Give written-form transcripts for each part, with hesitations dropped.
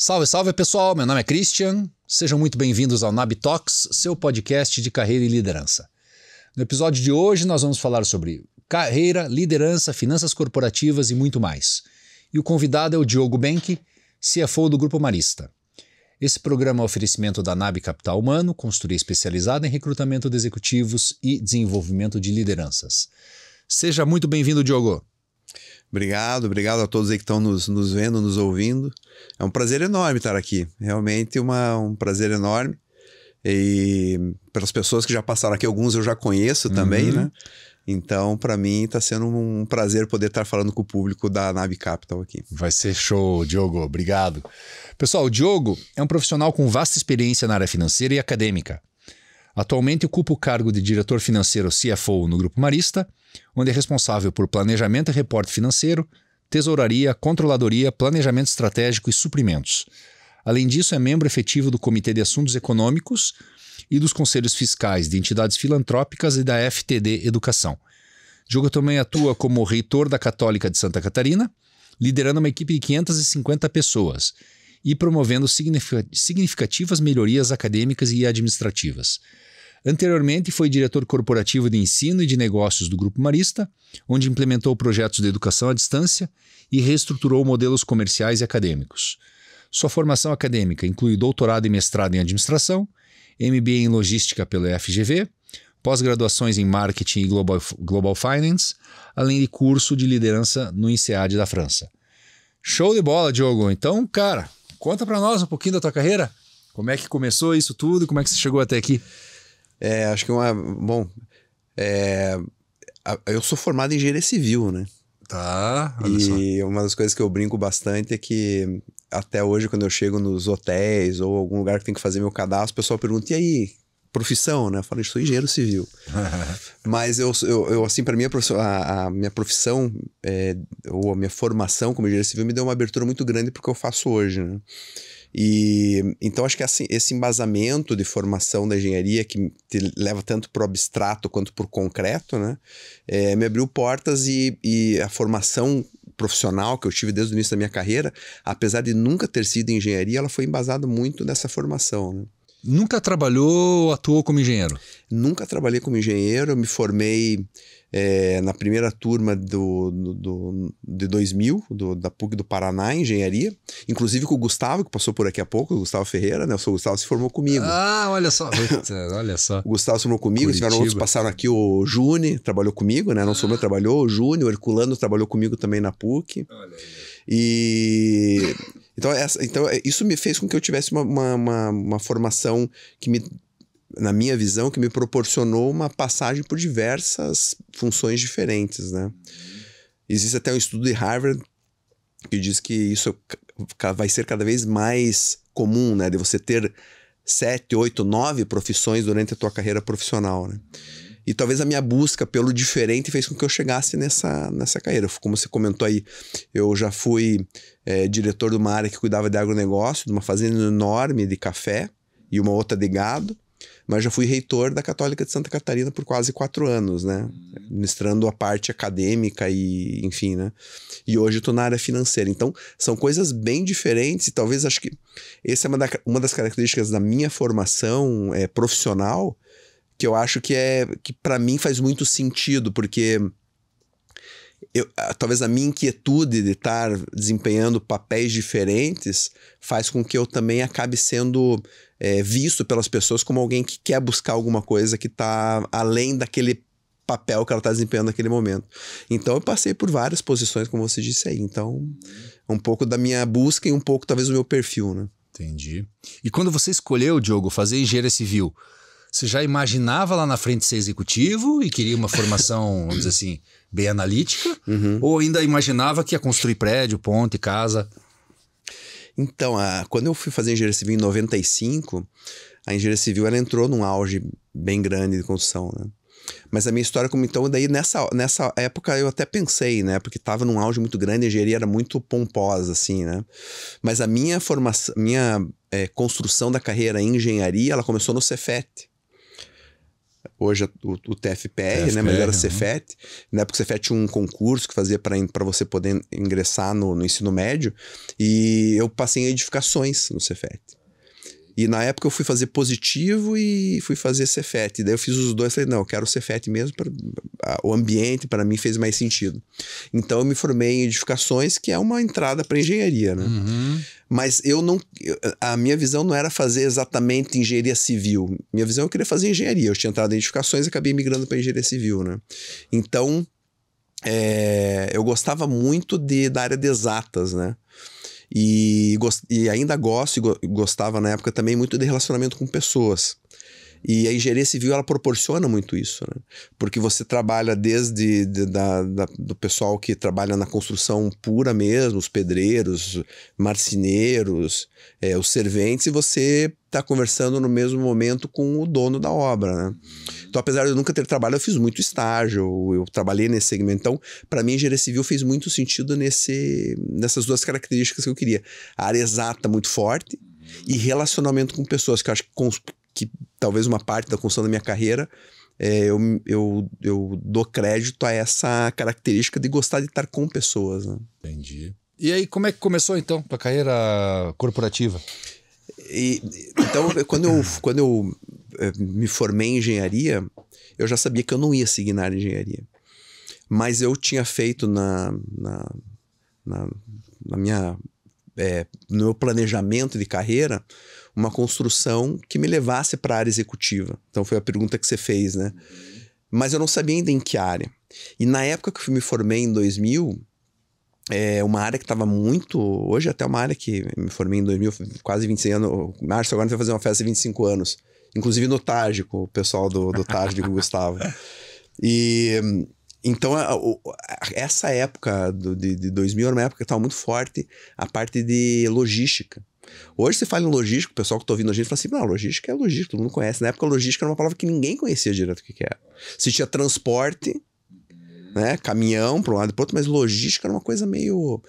Salve, salve pessoal, meu nome é Christian, sejam muito bem-vindos ao NAB Talks, seu podcast de carreira e liderança. No episódio de hoje nós vamos falar sobre carreira, liderança, finanças corporativas e muito mais. E o convidado é o Diogo Benck, CFO do Grupo Marista. Esse programa é um oferecimento da NAB Capital Humano, consultoria especializada em recrutamento de executivos e desenvolvimento de lideranças. Seja muito bem-vindo, Diogo. Obrigado a todos aí que estão nos vendo, nos ouvindo. É um prazer enorme estar aqui, realmente um prazer enorme. E pelas pessoas que já passaram aqui, alguns eu já conheço também, né? Então, para mim, está sendo um prazer poder estar falando com o público da NAB Capital aqui. Vai ser show, Diogo. Obrigado. Pessoal, o Diogo é um profissional com vasta experiência na área financeira e acadêmica. Atualmente ocupa o cargo de diretor financeiro CFO no Grupo Marista, onde é responsável por planejamento e reporte financeiro, tesouraria, controladoria, planejamento estratégico e suprimentos. Além disso, é membro efetivo do Comitê de Assuntos Econômicos e dos Conselhos Fiscais de entidades filantrópicas e da FTD Educação. Diogo também atua como reitor da Católica de Santa Catarina, liderando uma equipe de 550 pessoas e promovendo significativas melhorias acadêmicas e administrativas. Anteriormente, foi diretor corporativo de ensino e de negócios do Grupo Marista, onde implementou projetos de educação à distância e reestruturou modelos comerciais e acadêmicos. Sua formação acadêmica inclui doutorado e mestrado em administração, MBA em logística pelo FGV, pós-graduações em marketing e global finance, além de curso de liderança no INSEAD da França. Show de bola, Diogo! Então, cara, conta pra nós um pouquinho da tua carreira. Como é que começou isso tudo e como é que você chegou até aqui? Acho que eu sou formado em engenharia civil, né? Tá, olha e só. Uma das coisas que eu brinco bastante é que até hoje, quando eu chego nos hotéis ou algum lugar que tem que fazer meu cadastro, o pessoal pergunta, e aí, profissão, né? Eu falo, eu sou engenheiro civil. Mas eu assim, para mim, a minha profissão ou a minha formação como engenheiro civil me deu uma abertura muito grande pro que eu faço hoje, né? E então acho que assim, esse embasamento de formação da engenharia que te leva tanto para o abstrato quanto para o concreto, né, me abriu portas e a formação profissional que eu tive desde o início da minha carreira, apesar de nunca ter sido engenharia, ela foi embasada muito nessa formação, né? Nunca trabalhou ou atuou como engenheiro? Nunca trabalhei como engenheiro, eu me formei na primeira turma de 2000, da PUC do Paraná, em engenharia. Inclusive com o Gustavo, que passou por aqui há pouco, o Gustavo Ferreira, né? O Gustavo se formou comigo. Ah, olha só, olha só. O Gustavo se formou comigo, tiveram outros que passaram aqui, o Juni trabalhou comigo, né? Não sou meu, trabalhou, o Juni, o Herculano trabalhou comigo também na PUC. Olha aí. Então isso me fez com que eu tivesse uma formação que na minha visão, que me proporcionou uma passagem por diversas funções diferentes, né? Existe até um estudo de Harvard que diz que isso vai ser cada vez mais comum, né? De você ter 7, 8, 9 profissões durante a tua carreira profissional, né? E talvez a minha busca pelo diferente fez com que eu chegasse nessa carreira. Como você comentou aí, eu já fui diretor de uma área que cuidava de agronegócio, de uma fazenda enorme de café e uma outra de gado, mas já fui reitor da Católica de Santa Catarina por quase 4 anos, né? Ministrando a parte acadêmica e, enfim, né? E hoje eu estou na área financeira. Então, são coisas bem diferentes e talvez acho que essa é uma das características da minha formação profissional, que eu acho que para mim faz muito sentido, porque talvez a minha inquietude de estar desempenhando papéis diferentes faz com que eu também acabe sendo visto pelas pessoas como alguém que quer buscar alguma coisa que está além daquele papel que ela está desempenhando naquele momento. Então eu passei por várias posições, como você disse aí. Então, um pouco da minha busca e um pouco talvez do meu perfil, né? Entendi. E quando você escolheu, Diogo, fazer engenharia civil, você já imaginava lá na frente ser executivo e queria uma formação, vamos dizer assim, bem analítica? Ou ainda imaginava que ia construir prédio, ponte, casa? Então, quando eu fui fazer engenharia civil em 95, a engenharia civil ela entrou num auge bem grande de construção, né? Mas a minha história, então, daí nessa época eu até pensei, né? Porque estava num auge muito grande, a engenharia era muito pomposa, assim, né? Mas a minha construção da carreira em engenharia, ela começou no Cefet. hoje o TFPR, né? Mas era Cefet. Na época o Cefet tinha um concurso que fazia para você poder ingressar no ensino médio, e eu passei em edificações no Cefet. E na época eu fui fazer positivo e fui fazer Cefet. E daí eu fiz os dois, falei, não, eu quero o Cefet mesmo, o ambiente para mim fez mais sentido. Então eu me formei em edificações, que é uma entrada para engenharia, né? Mas a minha visão não era fazer exatamente engenharia civil. Minha visão eu queria fazer engenharia. Eu tinha entrado em edificações e acabei migrando para engenharia civil, né? Então eu gostava muito da área de exatas, né? E ainda gosto, e gostava na época também muito de relacionamento com pessoas. E a engenharia civil, ela proporciona muito isso, né? Porque você trabalha desde do pessoal que trabalha na construção pura mesmo, os pedreiros, marceneiros, os serventes, e você está conversando no mesmo momento com o dono da obra, né? Então, apesar de eu nunca ter trabalhado, eu fiz muito estágio, eu trabalhei nesse segmento. Então, para mim, a engenharia civil fez muito sentido nessas duas características que eu queria. A área exata muito forte e relacionamento com pessoas, que eu acho que talvez uma parte da construção da minha carreira, eu dou crédito a essa característica de gostar de estar com pessoas, né? Entendi. E aí, como é que começou, então, tua carreira corporativa? Então, quando eu me formei em engenharia, eu já sabia que eu não ia seguir na área de engenharia. Mas eu tinha feito no meu planejamento de carreira uma construção que me levasse para a área executiva. Então foi a pergunta que você fez, né? Mas eu não sabia ainda em que área. E na época que eu me formei em 2000, uma área que estava muito... Hoje até uma área que me formei em 2000, quase 25 anos. Março agora a gente vai fazer uma festa de 25 anos. Inclusive no TAG, com o pessoal do TAG, com o Gustavo. E... Então, essa época de 2000 era uma época que estava muito forte a parte de logística. Hoje você fala em logística, o pessoal que está ouvindo a gente fala assim, não, logística é logística, todo mundo conhece. Na época, logística era uma palavra que ninguém conhecia direito o que era. Se tinha transporte, né, caminhão para um lado e para outro, mas logística era uma coisa meio...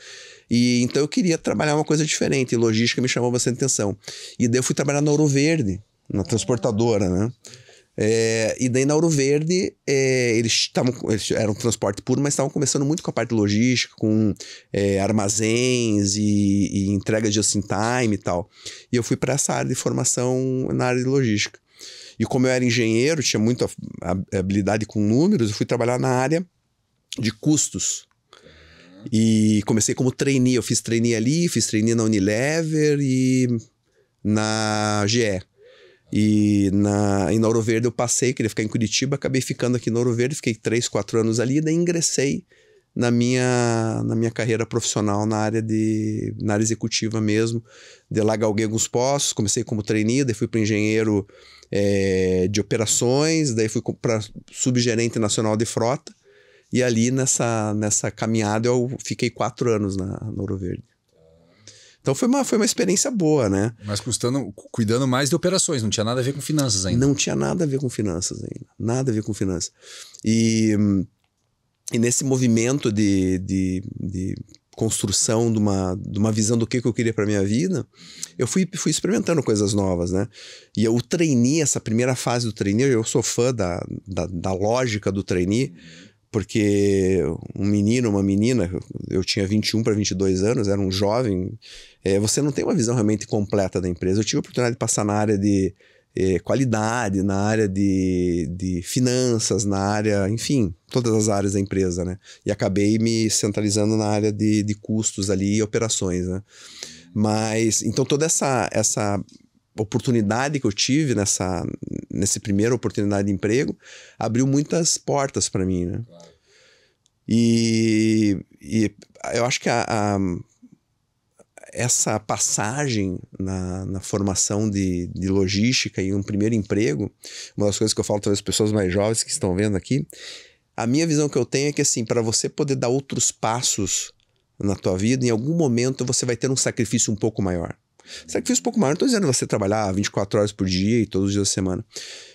Então eu queria trabalhar uma coisa diferente, e logística me chamou bastante atenção. E daí eu fui trabalhar na Ouro Verde, na transportadora, né? E daí na Ouro Verde eles eram transporte puro, mas estavam começando muito com a parte de logística, com armazéns e entrega just in time e tal. E eu fui para essa área de formação na área de logística. E como eu era engenheiro, tinha muita habilidade com números, eu fui trabalhar na área de custos. E comecei como trainee. Eu fiz trainee ali, fiz trainee na Unilever e na GE. E na Ouro Verde eu passei, queria ficar em Curitiba, acabei ficando aqui na Ouro Verde, fiquei 3, 4 anos ali, e daí ingressei na minha carreira profissional na área executiva mesmo. De lá galguei alguns postos, comecei como trainee, daí fui para engenheiro de operações, daí fui para subgerente nacional de frota, e ali nessa caminhada eu fiquei 4 anos na Ouro Verde. Então foi uma experiência boa, né? Mas cuidando mais de operações, não tinha nada a ver com finanças ainda. Não tinha nada a ver com finanças ainda. Nada a ver com finanças. E nesse movimento de construção de uma visão do que eu queria para minha vida, eu fui experimentando coisas novas, né? E o trainee, essa primeira fase do trainee, eu sou fã da lógica do trainee, porque um menino, uma menina, eu tinha 21 para 22 anos, era um jovem, você não tem uma visão realmente completa da empresa. Eu tive a oportunidade de passar na área de qualidade, na área de finanças, na área, enfim, todas as áreas da empresa, né? E acabei me centralizando na área de custos ali e operações, né? Mas, então toda essa oportunidade que eu tive nessa primeira oportunidade de emprego abriu muitas portas para mim, né? E eu acho que essa passagem na formação de logística e um primeiro emprego, uma das coisas que eu falo talvez as pessoas mais jovens que estão vendo aqui, a minha visão que eu tenho é que assim, para você poder dar outros passos na tua vida, em algum momento você vai ter um sacrifício um pouco maior. Sacrifício um pouco maior, não estou dizendo você trabalhar 24 horas por dia e todos os dias da semana.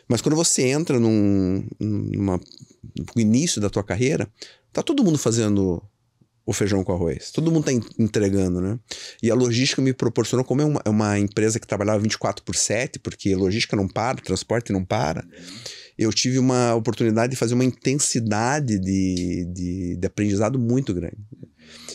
Mas quando você entra no início da tua carreira, tá todo mundo fazendo o feijão com arroz. Todo mundo tá entregando, né? E a logística me proporcionou, como uma empresa que trabalhava 24/7, porque logística não para, transporte não para, eu tive uma oportunidade de fazer uma intensidade de aprendizado muito grande.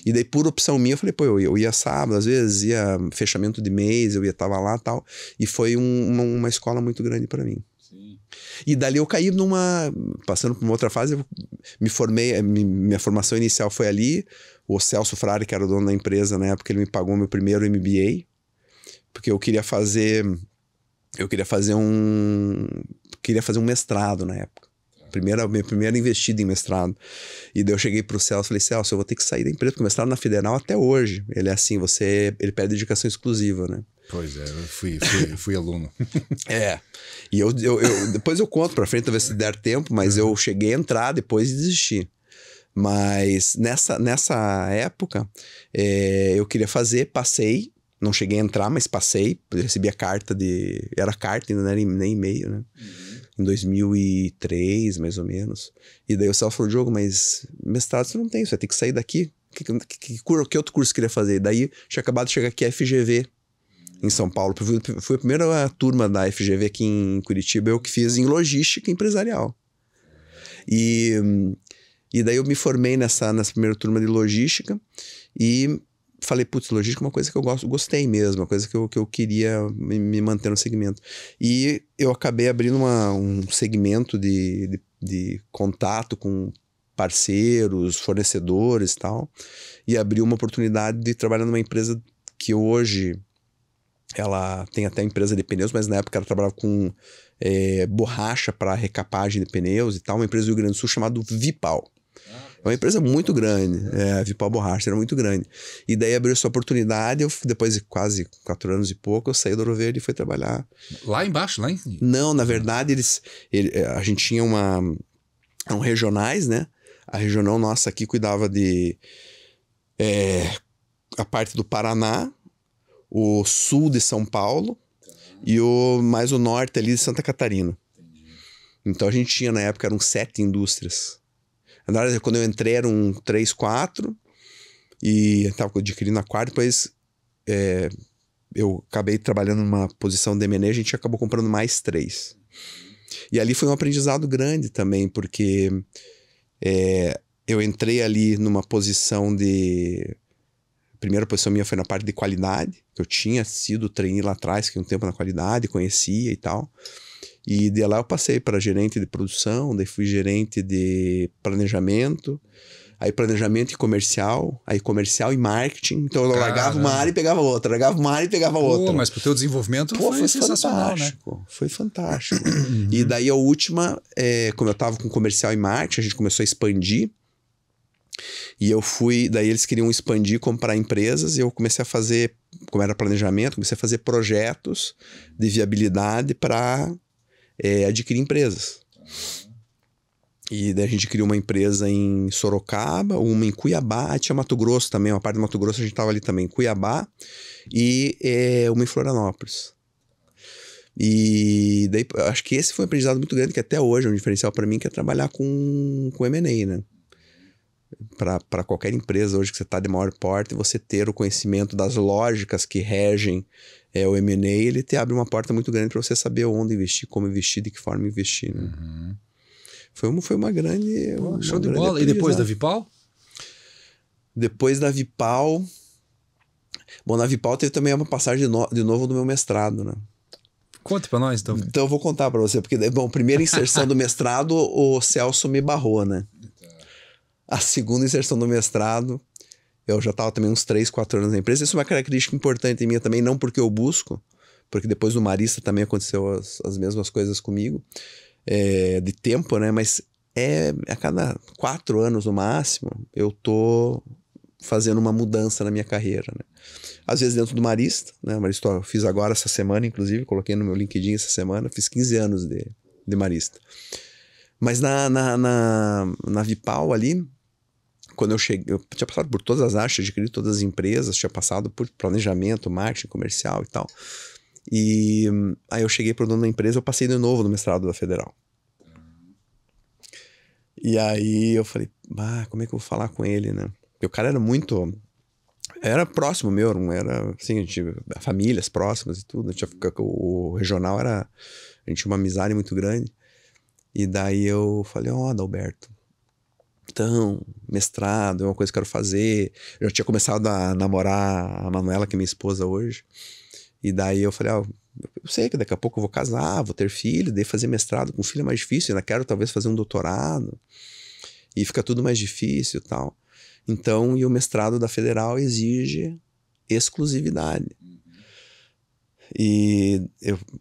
E daí, por opção minha, eu falei, pô, eu ia sábado, às vezes ia fechamento de mês, eu tava lá e tal. E foi uma escola muito grande para mim. Sim. E dali eu caí passando por uma outra fase, eu me formei, minha formação inicial foi ali. O Celso Frari, que era o dono da empresa na época, ele me pagou meu primeiro MBA, porque eu queria fazer um mestrado na época. Minha primeira investida em mestrado. E daí eu cheguei pro Celso e falei, Celso, eu vou ter que sair da empresa, porque o mestrado na Federal até hoje, ele é assim, ele pede dedicação exclusiva, né? Pois é, eu fui aluno. E depois eu conto pra frente, talvez se der tempo, mas eu cheguei a entrar depois e desisti. Mas nessa época, eu queria fazer, passei, não cheguei a entrar, mas passei, recebi a carta era carta, ainda não era nem e-mail, né? Em 2003, mais ou menos. E daí o Celso falou, Diogo, mas mestrado você não tem, você vai ter que sair daqui. Que outro curso você queria fazer? Daí tinha acabado de chegar aqui a FGV, em São Paulo. Foi a primeira turma da FGV aqui em Curitiba, eu que fiz em logística empresarial. E daí eu me formei nessa primeira turma de logística e falei, putz, logística é uma coisa que eu gostei mesmo, uma coisa que eu queria me manter no segmento. E eu acabei abrindo um segmento de contato com parceiros, fornecedores e tal, e abri uma oportunidade de trabalhar numa empresa que hoje ela tem até empresa de pneus, mas na época ela trabalhava com borracha para recapagem de pneus e tal, uma empresa do Rio Grande do Sul chamada Vipal. É uma empresa muito grande, a Vipal Borracha era muito grande. E daí abriu essa oportunidade, depois de quase 4 anos e pouco, eu saí do Ouro Verde e fui trabalhar. Lá embaixo? Não, na verdade, a gente tinha eram regionais, né? A regional nossa aqui cuidava de a parte do Paraná, o sul de São Paulo e mais o norte ali de Santa Catarina. Então a gente tinha, na época, eram 7 indústrias. Na verdade, quando eu entrei eram 3, 4 e eu estava adquirindo a 4, depois eu acabei trabalhando numa posição de M&A, a gente acabou comprando mais 3. E ali foi um aprendizado grande também, porque eu entrei ali numa posição a primeira posição minha foi na parte de qualidade, que eu tinha sido trainee lá atrás, fiquei um tempo na qualidade, conhecia e tal. E de lá eu passei para gerente de produção, daí fui gerente de planejamento, aí planejamento e comercial, aí comercial e marketing. Então eu largava uma área e pegava outra, largava uma área e pegava outra. Mas pro teu desenvolvimento foi sensacional, fantástico, né? Foi fantástico. E daí a última, como eu tava com comercial e marketing, a gente começou a expandir. E daí eles queriam expandir, comprar empresas, e eu comecei a fazer, como era planejamento, comecei a fazer projetos de viabilidade para adquirir empresas. E daí a gente criou uma empresa em Sorocaba, uma em Cuiabá, tinha Mato Grosso também, uma parte de Mato Grosso a gente estava ali também, Cuiabá, e uma em Florianópolis. E daí acho que esse foi um aprendizado muito grande, que até hoje é um diferencial para mim, que é trabalhar com M&A, né? Para qualquer empresa hoje que você está de maior porte, você ter o conhecimento das lógicas que regem o M&A, ele te abre uma porta muito grande para você saber onde investir, como investir, de que forma investir, né? Foi uma grande... show de bola. E depois da Vipal? Depois da Vipal... Bom, na Vipal teve também uma passagem de novo do meu mestrado, né? Conte para nós, então. Então eu vou contar para você, porque, bom, primeira inserção do mestrado, o Celso me barrou, né? A segunda inserção do mestrado, eu já estava também uns 3, 4 anos na empresa. Isso é uma característica importante em mim também, não porque eu busco, porque depois do Marista também aconteceu as mesmas coisas comigo, de tempo, né? Mas a cada 4 anos no máximo, eu tô fazendo uma mudança na minha carreira, né? Às vezes dentro do Marista, né? Marista eu fiz agora essa semana, inclusive, coloquei no meu LinkedIn essa semana, fiz 15 anos de Marista. Mas na Vipal ali, quando eu cheguei, eu tinha passado por todas as áreas, tinha adquirido todas as empresas, tinha passado por planejamento, marketing comercial e tal. E aí eu cheguei pro dono da empresa, eu passei de novo no mestrado da Federal. E aí eu falei, como é que eu vou falar com ele, né? Porque o cara era próximo meu, não era assim, a gente famílias próximas e tudo. O regional a gente tinha uma amizade muito grande. E daí eu falei, Adalberto, então, mestrado é uma coisa que eu quero fazer. Eu já tinha começado a namorar a Manuela, que é minha esposa hoje. E daí eu falei, eu sei que daqui a pouco eu vou casar, vou ter filho, daí fazer mestrado com filho é mais difícil, eu ainda quero talvez fazer um doutorado. E fica tudo mais difícil e tal. Então, e o mestrado da Federal exige exclusividade. E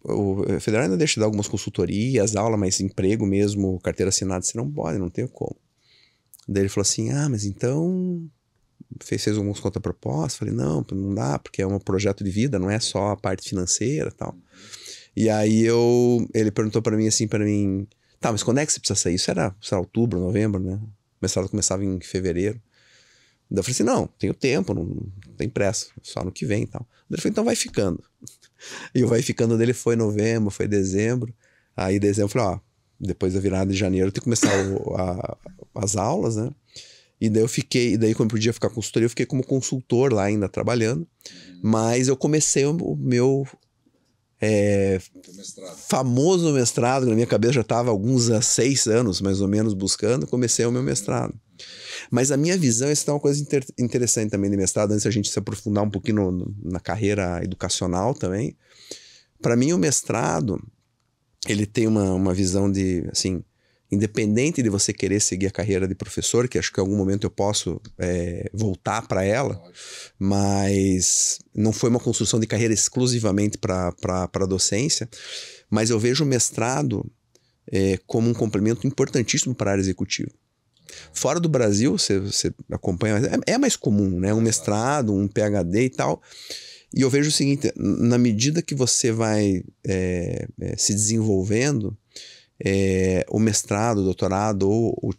o Federal ainda deixa de dar algumas consultorias, aula, mas emprego mesmo, carteira assinada, você não pode, não tem como. Daí ele falou assim, mas então fez algumas contrapropostas. Falei, não dá, porque é um projeto de vida, não é só a parte financeira e tal. E aí ele perguntou pra mim assim, tá, mas quando é que você precisa sair? Isso era, sei lá, outubro, novembro, né? O mestrado começava em fevereiro. Daí eu falei assim, não, tenho tempo, não tem pressa, só no que vem e tal. Daí ele falou, então vai ficando. E o vai ficando dele foi novembro, foi dezembro. Aí dezembro eu falei, depois da virada de janeiro tem que começar as aulas, né? E daí eu fiquei, e daí quando eu podia ficar consultoria, eu fiquei como consultor lá ainda trabalhando. Mas eu comecei o meu famoso mestrado, na minha cabeça já estava alguns 6 anos, mais ou menos, buscando, comecei o meu mestrado. Mas a minha visão, essa é uma coisa interessante também de mestrado, antes a gente se aprofundar um pouquinho na carreira educacional também. Para mim, o mestrado, ele tem uma visão de, assim, independente de você querer seguir a carreira de professor, que acho que em algum momento eu posso voltar para ela, mas não foi uma construção de carreira exclusivamente para a docência, mas eu vejo o mestrado como um complemento importantíssimo para a área executiva. Fora do Brasil, você acompanha, é mais comum, né? Um mestrado, um PhD e tal. E eu vejo o seguinte, na medida que você vai se desenvolvendo, o mestrado, o doutorado ou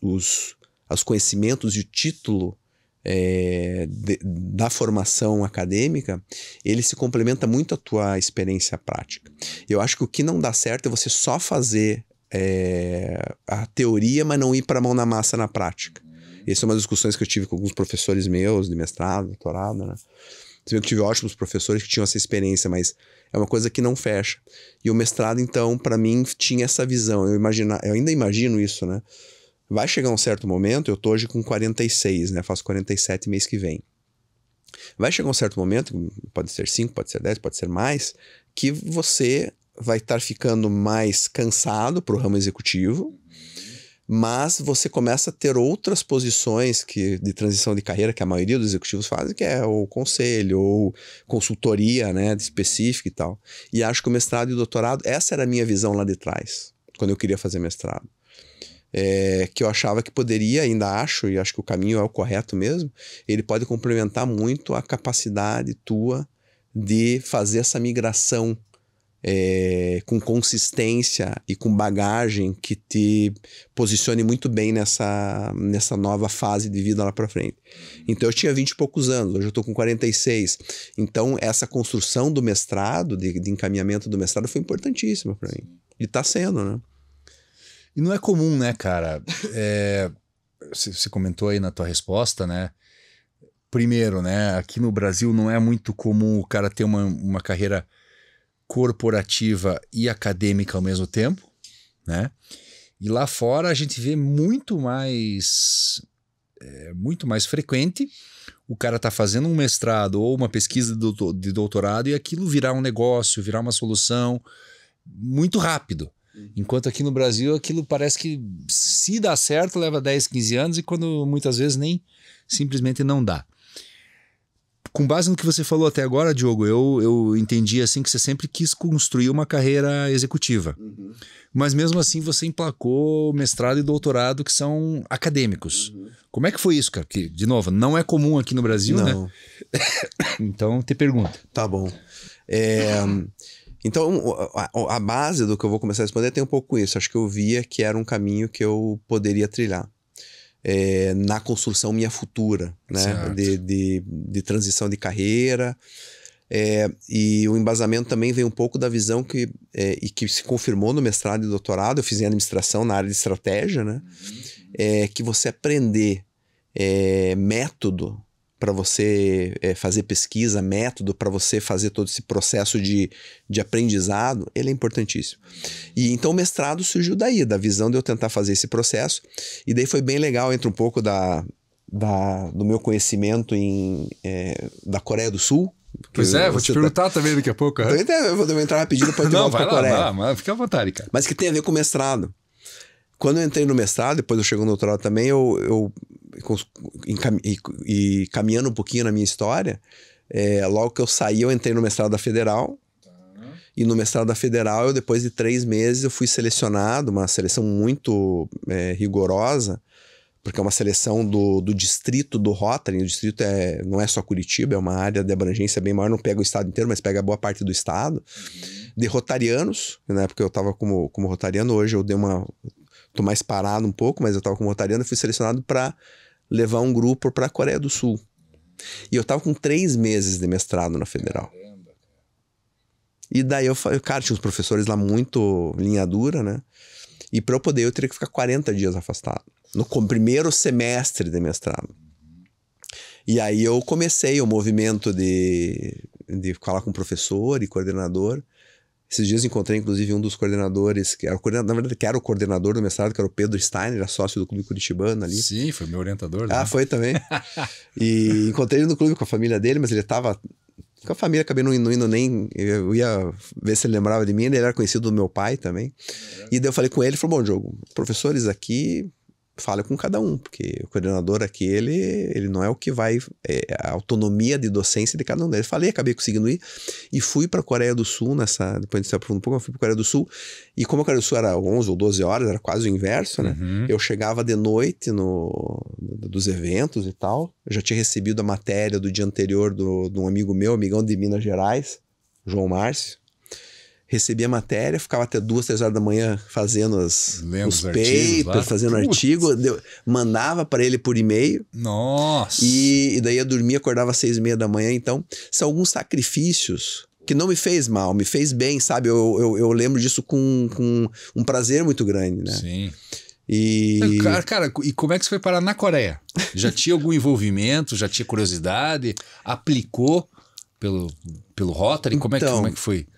os conhecimentos e o título da formação acadêmica, ele se complementa muito à tua experiência prática. Eu acho que o que não dá certo é você só fazer a teoria, mas não ir para a mão na massa na prática. Essas são umas discussões que eu tive com alguns professores meus de mestrado, doutorado, né? Eu tive ótimos professores que tinham essa experiência, mas é uma coisa que não fecha. E o mestrado, então, para mim, tinha essa visão. Eu ainda imagino isso, né? Vai chegar um certo momento, eu tô hoje com 46, né? Faço 47 mês que vem. Vai chegar um certo momento, pode ser 5, pode ser 10, pode ser mais, que você vai estar ficando mais cansado pro ramo executivo, mas você começa a ter outras posições de transição de carreira que a maioria dos executivos fazem, que é o conselho ou consultoria, né, específica e tal. E acho que o mestrado e o doutorado, essa era a minha visão lá de trás, quando eu queria fazer mestrado. Que eu achava que poderia, ainda acho, e acho que o caminho é o correto mesmo, ele pode complementar muito a capacidade tua de fazer essa migração com consistência e com bagagem que te posicione muito bem nessa nova fase de vida lá para frente. Então eu tinha 20 e poucos anos, hoje eu estou com 46. Então essa construção do mestrado, de encaminhamento do mestrado foi importantíssima para mim. E está sendo, né? E não é comum, né, cara? Você comentou aí na tua resposta, né? Primeiro, né? Aqui no Brasil não é muito comum o cara ter uma carreira corporativa e acadêmica ao mesmo tempo, né? E lá fora a gente vê muito mais frequente o cara tá fazendo um mestrado ou uma pesquisa de doutorado e aquilo virar um negócio, virar uma solução muito rápido. Enquanto aqui no Brasil aquilo parece que se dá certo leva 10, 15 anos e quando muitas vezes nem simplesmente não dá. Com base no que você falou até agora, Diogo, eu entendi assim que você sempre quis construir uma carreira executiva. Mas mesmo assim você emplacou mestrado e doutorado que são acadêmicos. Como é que foi isso, cara? Porque, de novo, não é comum aqui no Brasil, não, né? Então, te pergunto. Tá bom. Então, a base do que eu vou começar a responder tem um pouco com isso. Acho que eu via que era um caminho que eu poderia trilhar. Na construção minha futura, né? De transição de carreira. E o embasamento também veio um pouco da visão que se confirmou no mestrado e doutorado. Eu fiz em administração na área de estratégia, né? Que você aprender método para você fazer pesquisa, método, para você fazer todo esse processo de aprendizado, ele é importantíssimo. E então o mestrado surgiu daí, da visão de eu tentar fazer esse processo. E daí foi bem legal, entra um pouco do meu conhecimento da Coreia do Sul. Pois vou te perguntar também daqui a pouco. Eu vou entrar rapidinho, depois eu volto pra Coreia. Não, fica à vontade, cara. Mas que tem a ver com o mestrado. Quando eu entrei no mestrado, depois eu chego no doutorado também, e caminhando um pouquinho na minha história, logo que eu saí, eu entrei no mestrado da Federal. E no mestrado da Federal, depois de 3 meses, eu fui selecionado, uma seleção muito rigorosa, porque é uma seleção do distrito do Rotary. O distrito não é só Curitiba, é uma área de abrangência bem maior, não pega o estado inteiro, mas pega boa parte do estado, de rotarianos. Na época eu estava como rotariano, hoje eu tô mais parado um pouco, mas eu estava como rotariano e fui selecionado para levar um grupo para a Coreia do Sul. E eu estava com 3 meses de mestrado na Federal. E daí eu falei, cara, tinha uns professores lá muito linha dura, né? E para eu poder, eu teria que ficar 40 dias afastado. No primeiro semestre de mestrado. E aí eu comecei o movimento de falar com professor e coordenador. Esses dias encontrei, inclusive, um dos coordenadores, na verdade, que era o coordenador do mestrado, que era o Pedro Steiner, era sócio do Clube Curitibano ali. Sim, foi meu orientador. Né? Foi também. E encontrei ele no clube com a família dele, mas ele estava com a família, acabei não indo nem... Eu ia ver se ele lembrava de mim, ele era conhecido do meu pai também. E daí eu falei com ele, ele falou, bom, Diogo, professores aqui... Fala com cada um, porque o coordenador aqui, ele não é o que vai... a autonomia de docência de cada um deles. Acabei conseguindo ir e fui para a Coreia do Sul depois de se aprofundar um pouco, eu fui para a Coreia do Sul e como a Coreia do Sul era 11 ou 12 horas, era quase o inverso, né? Eu chegava de noite dos eventos e tal, eu já tinha recebido a matéria do dia anterior de um amigo meu, amigão de Minas Gerais, João Márcio. Recebi a matéria, ficava até 2, 3 horas da manhã fazendo os papers, fazendo artigo, mandava para ele por e-mail. Nossa! E daí eu dormia, acordava às 6:30 da manhã. Então, são alguns sacrifícios que não me fez mal, me fez bem, sabe? Eu lembro disso com um prazer muito grande, né? Sim. Cara, e como é que você foi parar na Coreia? Já tinha algum envolvimento, já tinha curiosidade? Aplicou pelo Rotary? Como é que foi?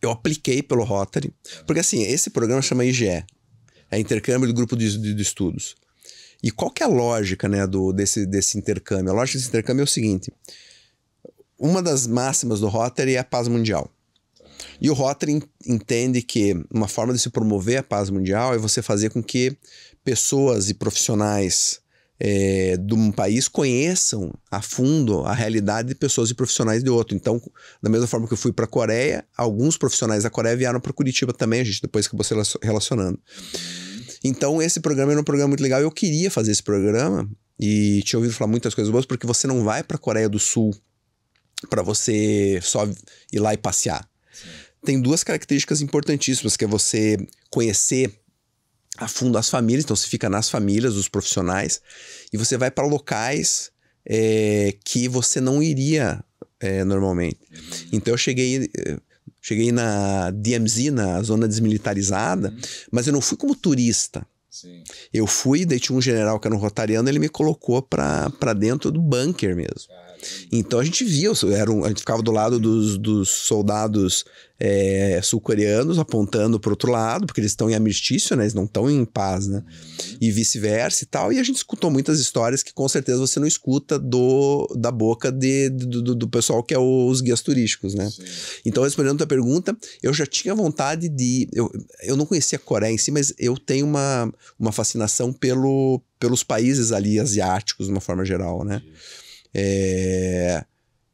Eu apliquei pelo Rotary, porque assim, esse programa chama IGE, é Intercâmbio do Grupo de Estudos. E qual que é a lógica, né, desse intercâmbio? A lógica desse intercâmbio é o seguinte, uma das máximas do Rotary é a paz mundial. E o Rotary entende que uma forma de se promover a paz mundial é você fazer com que pessoas e profissionais de um país conheçam a fundo a realidade de pessoas e profissionais de outro. Então, da mesma forma que eu fui para a Coreia, alguns profissionais da Coreia vieram para Curitiba também, a gente depois acabou se relacionando. Então, esse programa era um programa muito legal. Eu queria fazer esse programa e tinha ouvido falar muitas coisas boas, porque você não vai para a Coreia do Sul para você só ir lá e passear. Sim. Tem 2 características importantíssimas, que é você conhecer a fundo as famílias, então você fica nas famílias dos profissionais e você vai para locais que você não iria normalmente. Então eu cheguei na DMZ, na zona desmilitarizada, mas eu não fui como turista. Sim. Eu fui, daí tinha um general que era um rotariano, ele me colocou para dentro do bunker mesmo. Então a gente via, a gente ficava do lado dos soldados sul-coreanos apontando para outro lado, porque eles estão em armistício, né? Eles não estão em paz, né? E vice-versa e tal. E a gente escutou muitas histórias que com certeza você não escuta da boca do pessoal que é os guias turísticos, né? Sim. Então, respondendo a tua pergunta, eu já tinha vontade de... Eu não conhecia a Coreia em si, mas eu tenho uma fascinação pelos países ali asiáticos, de uma forma geral, né?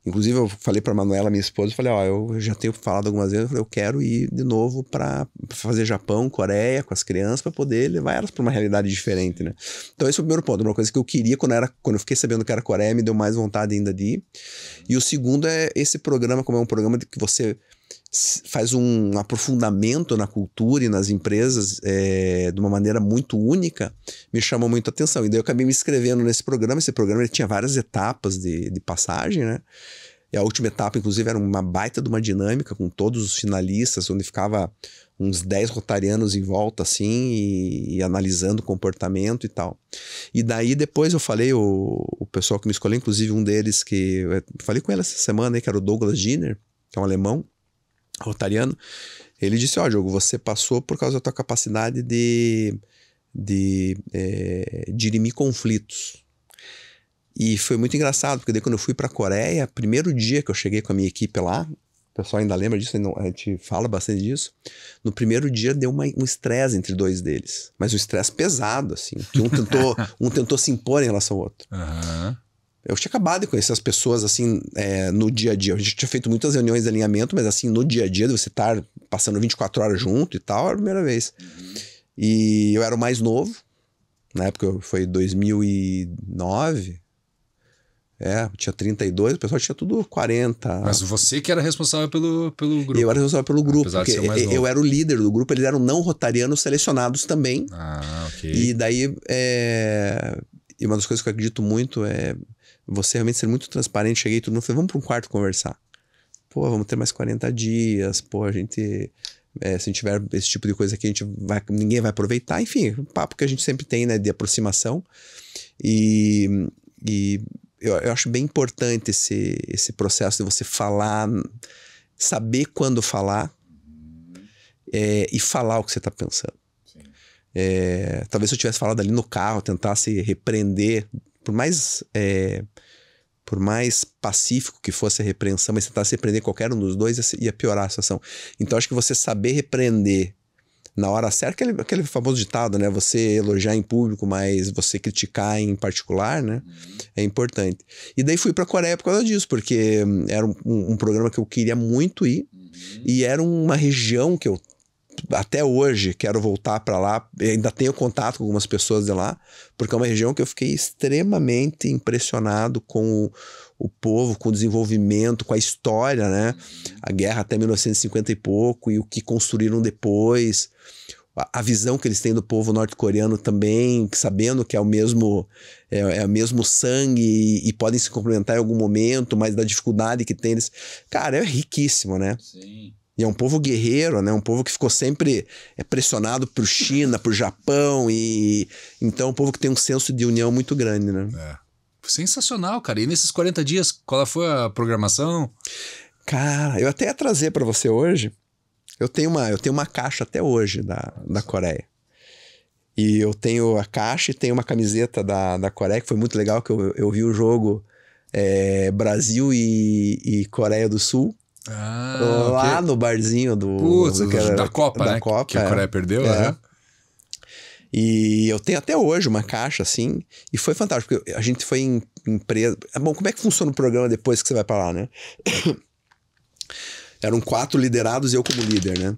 Inclusive eu falei pra Manuela, minha esposa, falei, eu já tenho falado algumas vezes, eu quero ir de novo pra fazer Japão, Coreia com as crianças, pra poder levar elas pra uma realidade diferente, né? Então esse é o primeiro ponto, uma coisa que eu queria quando eu fiquei sabendo que era Coreia, me deu mais vontade ainda de ir. E o segundo é esse programa, como é um programa que você faz um aprofundamento na cultura e nas empresas de uma maneira muito única, me chamou muito a atenção. E daí eu acabei me inscrevendo nesse programa. Esse programa ele tinha várias etapas de passagem, né? E a última etapa, inclusive, era uma baita de uma dinâmica com todos os finalistas, onde ficava uns 10 rotarianos em volta, assim, e analisando o comportamento e tal. E daí depois eu falei, o pessoal que me escolheu, inclusive um deles que... Eu falei com ele essa semana aí, que era o Douglas Giner, que é um alemão, rotariano. Ele disse, Diogo, você passou por causa da tua capacidade de dirimir conflitos. E foi muito engraçado, porque daí quando eu fui pra Coreia, primeiro dia que eu cheguei com a minha equipe lá, o pessoal ainda lembra disso, a gente fala bastante disso. No primeiro dia deu um estresse entre 2 deles. Mas um estresse pesado, assim. Que um tentou se impor em relação ao outro. Uhum. Eu tinha acabado de conhecer as pessoas, assim, no dia a dia. A gente tinha feito muitas reuniões de alinhamento, mas assim, no dia a dia, de você estar passando 24 horas junto e tal, era a primeira vez. E eu era o mais novo. Na época foi 2009. Eu tinha 32, o pessoal tinha tudo 40. Mas você que era responsável pelo grupo. Eu era responsável pelo grupo, apesar de ser o mais novo. Eu era o líder do grupo, eles eram não rotarianos selecionados também. Ok. E daí, e uma das coisas que eu acredito muito é você realmente ser muito transparente. Cheguei e todo mundo falou, vamos para um quarto conversar. Pô, vamos ter mais 40 dias, pô, a gente... se a gente tiver esse tipo de coisa aqui, ninguém vai aproveitar. Enfim, um papo que a gente sempre tem, né, de aproximação. E eu acho bem importante esse processo de você falar, saber quando falar e falar o que você está pensando. Talvez se eu tivesse falado ali no carro, tentasse repreender, por mais pacífico que fosse a repreensão, mas tentasse repreender qualquer um dos dois, ia piorar a situação. Então acho que você saber repreender na hora certa, aquele famoso ditado, né? Você elogiar em público, mas você criticar em particular, né? É importante. E daí fui pra Coreia por causa disso, porque era um programa que eu queria muito ir, e era uma região que eu até hoje quero voltar para lá, ainda tenho contato com algumas pessoas de lá, porque é uma região que eu fiquei extremamente impressionado com o povo, com o desenvolvimento, com a história, né? A guerra até 1950 e pouco, e o que construíram depois, a visão que eles têm do povo norte-coreano também, sabendo que é o mesmo sangue e podem se complementar em algum momento, mas da dificuldade que tem eles. Cara, é riquíssimo, né? Sim. E é um povo guerreiro, né? Um povo que ficou sempre pressionado por China, por Japão, e então é um povo que tem um senso de união muito grande, né? Sensacional, cara. E nesses 40 dias, qual foi a programação? Cara, eu até ia trazer para você hoje. Eu tenho uma caixa até hoje da Coreia. E eu tenho a caixa e tenho uma camiseta da Coreia, que foi muito legal, que eu vi o jogo Brasil e Coreia do Sul. Lá no barzinho da Copa, né? Copa, que a Coreia perdeu, né? E eu tenho até hoje uma caixa assim, e foi fantástico, porque a gente foi em empresa. Bom, como é que funciona o programa depois que você vai pra lá, né? Eram 4 liderados e eu como líder, né?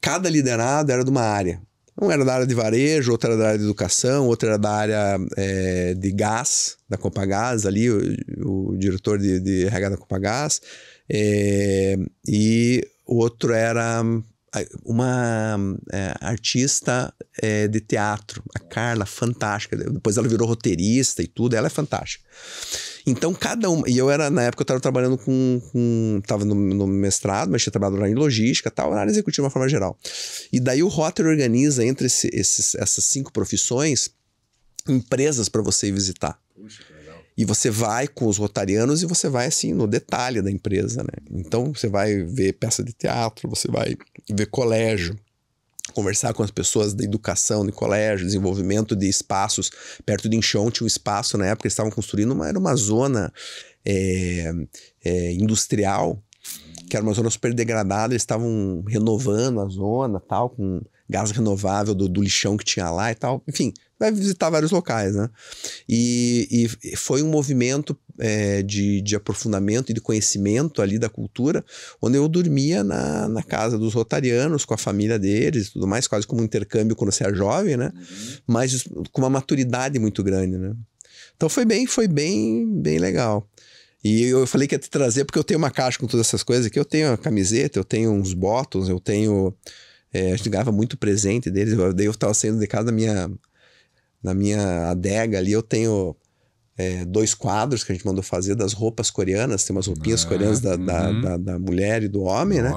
Cada liderado era de uma área. Um era da área de varejo, outro era da área de educação, outro era da área de gás, da Copagás ali, o diretor de RH da Copagás. E o outro era uma artista de teatro, a Carla, fantástica. Depois ela virou roteirista e tudo, ela é fantástica. Então cada um, e eu era, na época eu estava trabalhando estava no mestrado, mas tinha trabalhado lá em logística, tal, na área executiva de uma forma geral. E daí o Rotary organiza entre essas 5 profissões empresas para você ir visitar. Puxa, que legal. E você vai com os rotarianos e você vai assim no detalhe da empresa, né? Então você vai ver peça de teatro, você vai ver colégio, conversar com as pessoas da educação de colégio, desenvolvimento de espaços. Perto de Incheon tinha um espaço, na época eles estavam construindo, era uma zona industrial, que era uma zona super degradada, eles estavam renovando a zona, tal, com gás renovável do lixão que tinha lá e tal. Enfim, vai visitar vários locais, né? E foi um movimento de aprofundamento e de conhecimento ali da cultura, onde eu dormia na casa dos rotarianos, com a família deles e tudo mais, quase como um intercâmbio quando você é jovem, né? Mas com uma maturidade muito grande, né? Então foi bem legal. E eu falei que ia te trazer, porque eu tenho uma caixa com todas essas coisas aqui. Eu tenho a camiseta, eu tenho uns bottoms, eu tenho... a gente ganhava muito presente deles. Daí eu estava saindo de casa na minha adega ali, eu tenho 2 quadros que a gente mandou fazer das roupas coreanas. Tem umas roupinhas coreanas da mulher e do homem, né?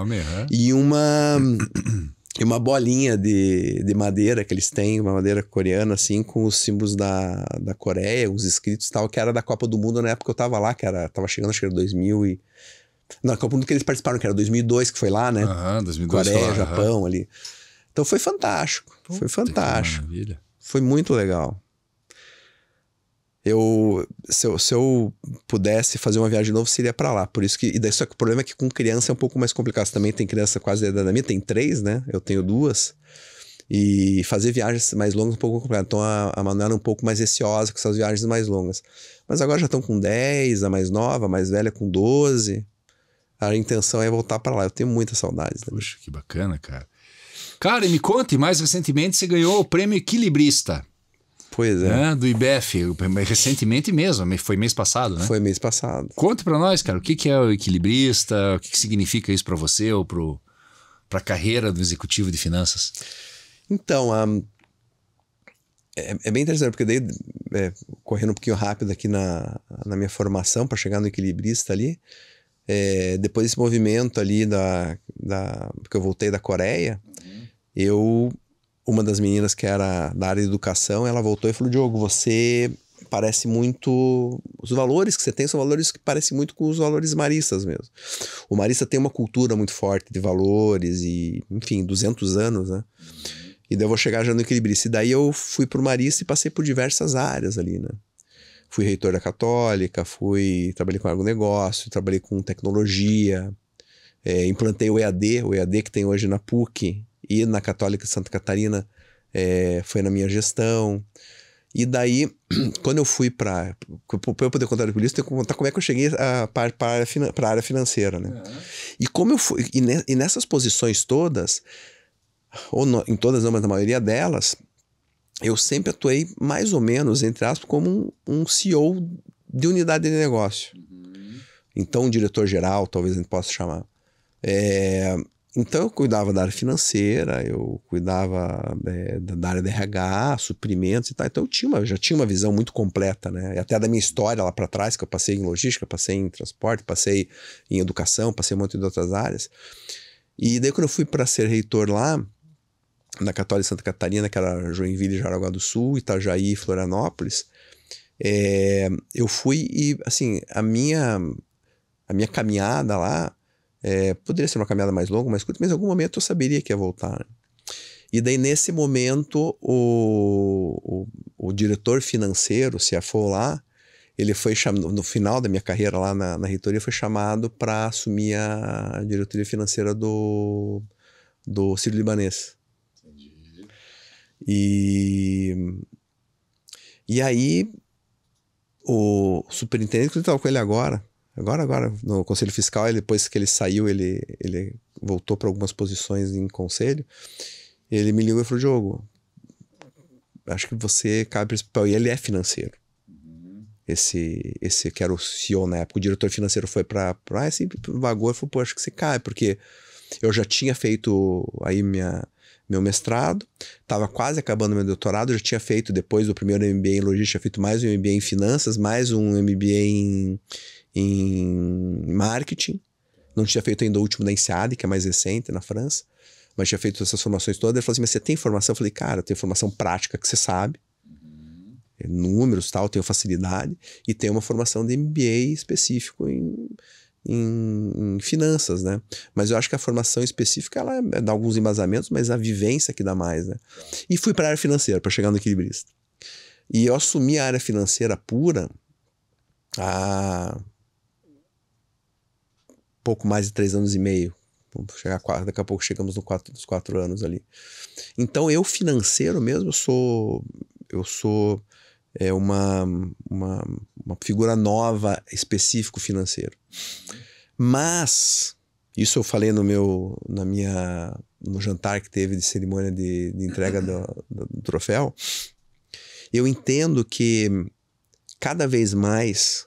E uma bolinha de madeira que eles têm, uma madeira coreana, assim, com os símbolos da Coreia, os escritos e tal, que era da Copa do Mundo na época que eu tava lá, tava chegando, acho que era 2000 e... Não, a Copa do Mundo que eles participaram, que era 2002, que foi lá, né? 2002 Coreia, Japão, ali. Então foi fantástico, foi fantástico. Foi muito legal. Se eu pudesse fazer uma viagem de novo, seria pra lá. Por isso que... E daí, só que o problema é que com criança é um pouco mais complicado. Você também tem criança quase da idade da minha, tem 3, né? Eu tenho 2. E fazer viagens mais longas é um pouco complicado. Então a Manuela é um pouco mais receosa com essas viagens mais longas. Mas agora já estão com 10, a mais nova, a mais velha com 12. A intenção é voltar pra lá. Eu tenho muitas saudades. Puxa, que bacana, cara. Cara, e me conte, mais recentemente você ganhou o prêmio Equilibrista. Pois é. Do IBF, recentemente mesmo, foi mês passado, né? Foi mês passado. Conte pra nós, cara, o que é o equilibrista, o que significa isso pra você ou pra carreira do executivo de finanças? Então, é bem interessante, porque daí, correndo um pouquinho rápido aqui na minha formação para chegar no equilibrista ali, depois desse movimento ali porque eu voltei da Coreia, uma das meninas que era da área de educação, ela voltou e falou: Diogo, você parece muito... Os valores que você tem são valores que parecem muito com os valores maristas mesmo. O marista tem uma cultura muito forte de valores e, enfim, 200 anos, né? E daí eu vou chegar já no equilibrista. E daí eu fui pro marista e passei por diversas áreas ali, né? Fui reitor da Católica, trabalhei com agronegócio, trabalhei com tecnologia, implantei o EAD que tem hoje na PUC, e na Católica de Santa Catarina foi na minha gestão. E daí, quando eu fui para eu poder contar com isso, tenho que contar como é que eu cheguei para a área financeira, né? E como eu fui, e nessas posições todas, em todas, não, mas na maioria delas, eu sempre atuei mais ou menos, entre aspas, como um CEO de unidade de negócio. Então, um diretor-geral, talvez a gente possa chamar. Então eu cuidava da área financeira, eu cuidava da área de RH, suprimentos e tal. Então eu já tinha uma visão muito completa, né? E até da minha história lá para trás, que eu passei em logística, passei em transporte, passei em educação, passei um monte de outras áreas. E daí quando eu fui para ser reitor lá, na Católica de Santa Catarina, que era Joinville, Jaraguá do Sul, Itajaí e Florianópolis, eu fui e, assim, a minha caminhada lá, poderia ser uma caminhada mais longa, mais curta, mas em algum momento eu saberia que ia voltar. Né? E daí, nesse momento, o diretor financeiro, o CFO lá, ele foi chamado, no final da minha carreira lá na reitoria, foi chamado para assumir a diretoria financeira do Sírio-Libanês. E aí, o superintendente, que eu estava com ele agora, no Conselho Fiscal, depois que ele saiu, ele voltou para algumas posições em conselho, ele me ligou e falou: Diogo, acho que você cabe para esse papel. E ele é financeiro. Esse que era o CEO na época, o diretor financeiro foi para assim, vagou e falou: pô, acho que você cai, porque eu já tinha feito aí meu mestrado, estava quase acabando meu doutorado, já tinha feito, depois do primeiro MBA em logística, tinha feito mais um MBA em finanças, mais um MBA em marketing. Não tinha feito ainda o último da INSEAD, que é mais recente, na França, mas tinha feito essas formações todas. Ele falou assim: mas você tem formação? Eu falei: cara, eu tenho formação prática que você sabe, números, tal, tenho facilidade, e tenho uma formação de MBA específico em finanças, né? Mas eu acho que a formação específica, ela dá alguns embasamentos, mas a vivência que dá mais, né? E fui para a área financeira, para chegar no equilibrista. E eu assumi a área financeira pura há pouco mais de 3 anos e meio. Daqui a pouco chegamos nos 4 anos ali. Então, eu financeiro mesmo, eu sou uma figura nova, específico financeiro. Mas, isso eu falei no jantar que teve de cerimônia de entrega do troféu, eu entendo que cada vez mais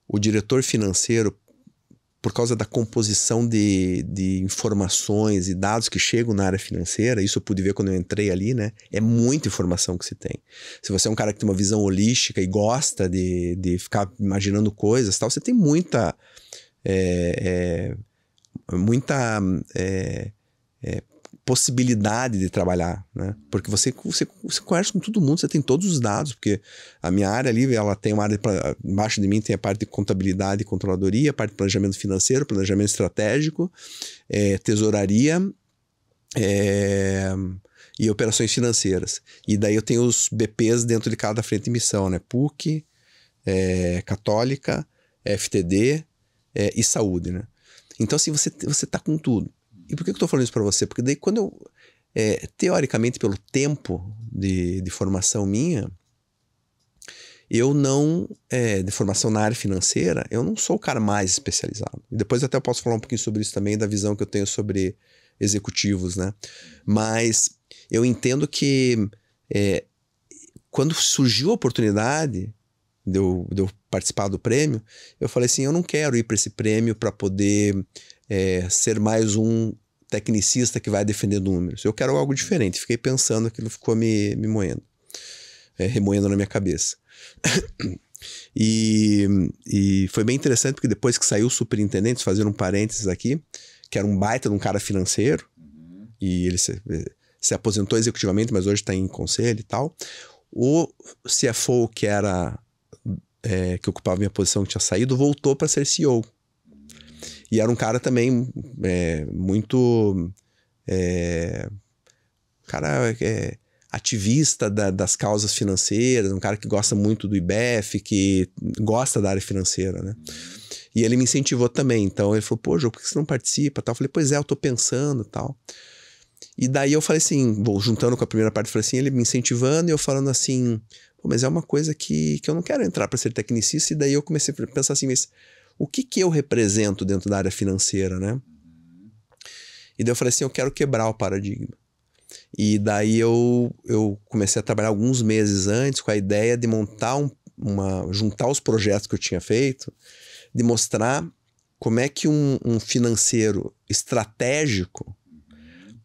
o diretor financeiro por causa da composição de informações e dados que chegam na área financeira, isso eu pude ver quando eu entrei ali, né? É muita informação que se tem. Se você é um cara que tem uma visão holística e gosta de ficar imaginando coisas e tal, você tem muita possibilidade de trabalhar, né? Porque você conversa com todo mundo, você tem todos os dados, porque a minha área ali, ela tem uma área, embaixo de mim tem a parte de contabilidade e controladoria, a parte de planejamento financeiro, planejamento estratégico, tesouraria e operações financeiras. E daí eu tenho os BPs dentro de cada frente de missão, né? PUC, Católica, FTD e Saúde, né? Então assim, você tá com tudo. E por que eu tô falando isso para você? Porque daí quando eu, teoricamente pelo tempo de formação minha, eu não, de formação na área financeira, eu não sou o cara mais especializado. E depois até eu posso falar um pouquinho sobre isso também, da visão que eu tenho sobre executivos, né? Mas eu entendo que quando surgiu a oportunidade de eu participar do prêmio, eu falei assim, eu não quero ir para esse prêmio para poder ser mais um tecnicista que vai defender números. Eu quero algo diferente. Fiquei pensando, aquilo ficou me moendo, remoendo na minha cabeça. E foi bem interessante, porque depois que saiu o superintendente, fazendo um parênteses aqui, que era um baita de um cara financeiro, e ele se aposentou executivamente, mas hoje está em conselho e tal. O CFO, que que ocupava minha posição, que tinha saído, voltou para ser CEO. E era um cara também muito ativista das causas financeiras, um cara que gosta muito do IBEF, que gosta da área financeira, né? E ele me incentivou também. Então ele falou, pô, João, por que você não participa? Eu falei, pois eu tô pensando e tal. E daí eu falei assim, juntando com a primeira parte, eu falei assim, ele me incentivando e eu falando assim, pô, mas é uma coisa que eu não quero entrar para ser tecnicista. E daí eu comecei a pensar assim, mas o que eu represento dentro da área financeira, né? E daí eu falei assim, eu quero quebrar o paradigma. E daí eu comecei a trabalhar alguns meses antes com a ideia de montar juntar os projetos que eu tinha feito, de mostrar como é que um financeiro estratégico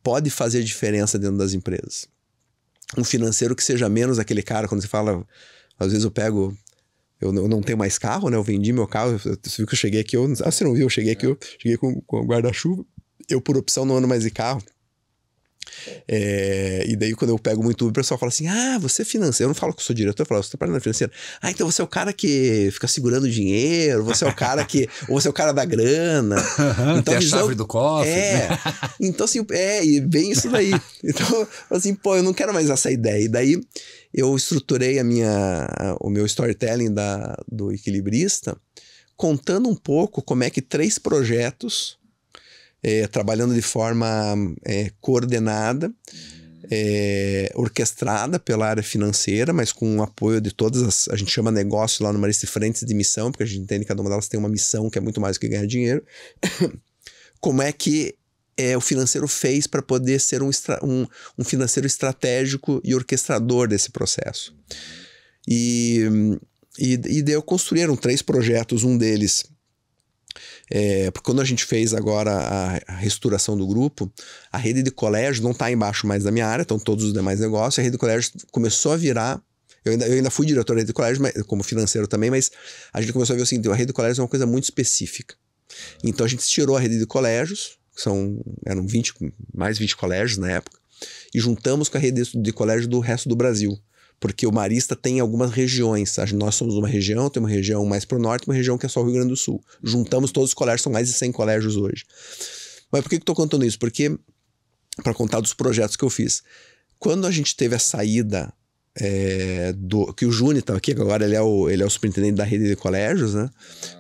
pode fazer diferença dentro das empresas. Um financeiro que seja menos aquele cara, quando você fala, às vezes eu não tenho mais carro, né? Eu vendi meu carro, você viu que eu cheguei aqui, você não viu, eu cheguei aqui, eu cheguei com o guarda-chuva, eu por opção não ando mais de carro. E daí quando eu pego muito Uber, o pessoal fala assim, você é financeiro. Eu não falo que eu sou diretor, eu falo, você tá trabalhando na financeira. Então você é o cara que fica segurando dinheiro, você é o cara que... ou você é o cara da grana. Então, tem a chave do cofre. Então assim, e bem isso daí. Então, assim, pô, eu não quero mais essa ideia. E daí eu estruturei o meu storytelling do Equilibrista, contando um pouco como é que 3 projetos... trabalhando de forma coordenada, orquestrada pela área financeira, mas com o apoio de todas a gente chama negócio lá no Marista frentes de missão, porque a gente entende que cada uma delas tem uma missão que é muito mais do que ganhar dinheiro. Como é que o financeiro fez para poder ser um financeiro estratégico e orquestrador desse processo. E daí eu construíram 3 projetos, um deles... porque quando a gente fez agora a reestruturação do grupo, a rede de colégio não está embaixo mais da minha área, estão todos os demais negócios, a rede de colégio começou a virar, eu ainda fui diretor da rede de colégio, como financeiro também, mas a gente começou a ver o seguinte, a rede de colégio é uma coisa muito específica. Então a gente tirou a rede de colégios, eram mais 20 colégios na época, e juntamos com a rede de colégio do resto do Brasil. Porque o Marista tem algumas regiões. Nós somos uma região, tem uma região mais para o norte, uma região que é só o Rio Grande do Sul. Juntamos todos os colégios, são mais de 100 colégios hoje. Mas por que eu estou contando isso? Porque, para contar dos projetos que eu fiz. Quando a gente teve a saída que o Júnior estava aqui, agora ele é o superintendente da rede de colégios, né?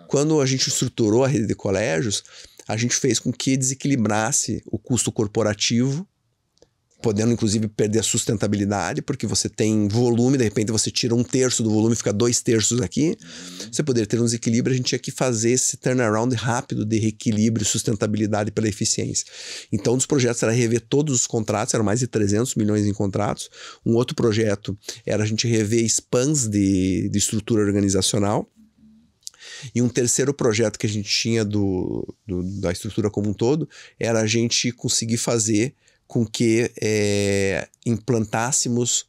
Quando a gente estruturou a rede de colégios, a gente fez com que desequilibrasse o custo corporativo, podendo inclusive perder a sustentabilidade, porque você tem volume, de repente você tira 1/3 do volume, fica 2/3 aqui, você poderia ter um desequilíbrio, a gente tinha que fazer esse turnaround rápido de reequilíbrio, sustentabilidade pela eficiência. Então um dos projetos era rever todos os contratos, eram mais de 300 milhões em contratos. Um outro projeto era a gente rever spans de estrutura organizacional. E um terceiro projeto que a gente tinha da estrutura como um todo era a gente conseguir fazer com que implantássemos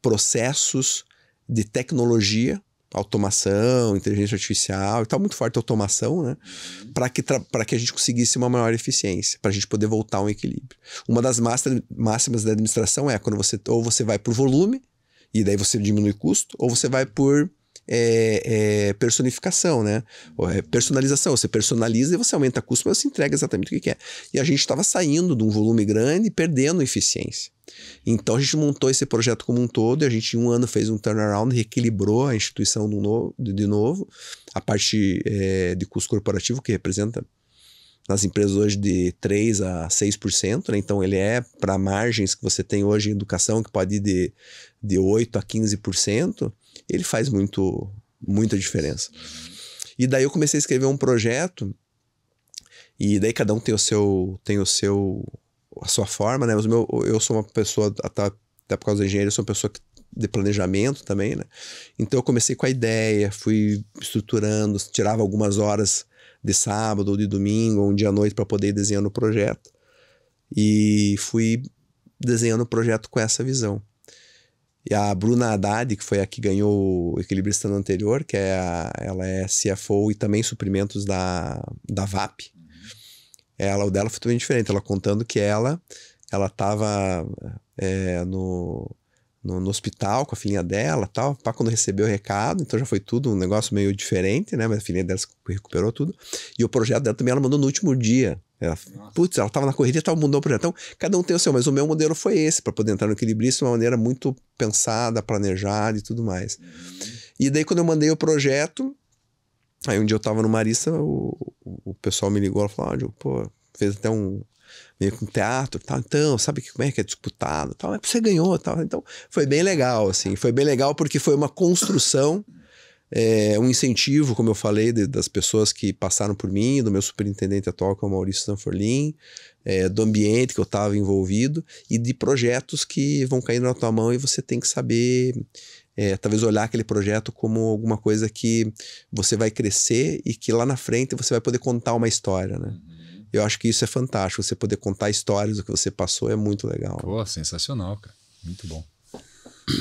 processos de tecnologia, automação, inteligência artificial e tal, muito forte a automação, né? Para que a gente conseguisse uma maior eficiência, para a gente poder voltar a um equilíbrio. Uma das máximas da administração é quando você vai por volume, e daí você diminui custo, ou você vai por personificação, né? Personalização, você personaliza e você aumenta custo, mas você entrega exatamente o que quer. E a gente estava saindo de um volume grande e perdendo eficiência. Então a gente montou esse projeto como um todo, e a gente em um ano fez um turnaround, reequilibrou a instituição de novo, a parte de custo corporativo, que representa nas empresas hoje de 3% a 6%, né? Então ele para margens que você tem hoje em educação, que pode ir de 8% a 15%, ele faz muita diferença. E daí eu comecei a escrever um projeto, e daí cada um tem a sua forma, né? Mas eu sou uma pessoa, até por causa do engenheiro, eu sou uma pessoa de planejamento também, né? Então eu comecei com a ideia, fui estruturando, tirava algumas horas de sábado ou de domingo, ou um dia à noite para poder ir desenhando o projeto. E fui desenhando o projeto com essa visão. E a Bruna Haddad, que foi a que ganhou o equilibrista no anterior, ela é CFO e também suprimentos da VAP. O dela foi totalmente diferente. Ela contando que ela estava no hospital com a filhinha dela, tal, quando recebeu o recado, então já foi tudo um negócio meio diferente, né? Mas a filhinha dela recuperou tudo. E o projeto dela também ela mandou no último dia. Ela estava na correria e tal, mudou o projeto. Então, cada um tem o seu, mas o meu modelo foi esse, para poder entrar no equilibrista de uma maneira muito pensada, planejada e tudo mais. E daí, quando eu mandei o projeto, aí um dia eu estava no Marista, o pessoal me ligou e falou, pô, fez até meio com teatro, tal, então, sabe como é que é disputado, tal, mas você ganhou, tal. Então, foi bem legal, assim, foi bem legal porque foi uma construção, um incentivo, como eu falei, das pessoas que passaram por mim, do meu superintendente atual, que é o Maurício Sanforlin, do ambiente que eu estava envolvido e de projetos que vão caindo na tua mão e você tem que saber, talvez olhar aquele projeto como alguma coisa que você vai crescer e que lá na frente você vai poder contar uma história, né? Eu acho que isso é fantástico, você poder contar histórias do que você passou é muito legal. Pô, sensacional, cara. Muito bom.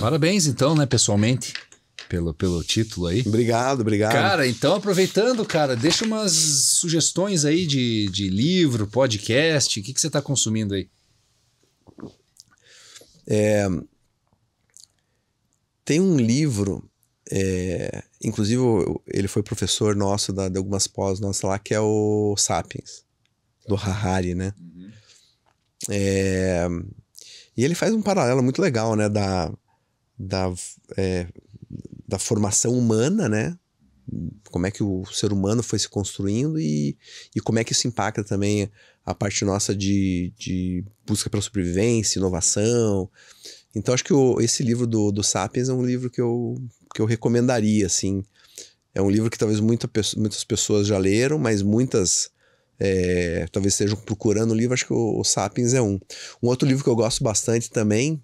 Parabéns, então, né, pessoalmente, pelo título aí. Obrigado. Cara, então, aproveitando, cara, deixa umas sugestões aí de livro, podcast, o que você está consumindo aí? Tem um livro, inclusive ele foi professor nosso de algumas pós nossas lá, que é o Sapiens, do Harari, né? E ele faz um paralelo muito legal, né? Da formação humana, né? Como é que o ser humano foi se construindo e como é que isso impacta também a parte nossa de busca pela sobrevivência, inovação. Então acho que esse livro do Sapiens é um livro que eu recomendaria, assim. É um livro que talvez muitas pessoas já leram, mas muitas talvez estejam procurando o livro. Acho que o Sapiens é um. Um outro livro que eu gosto bastante também,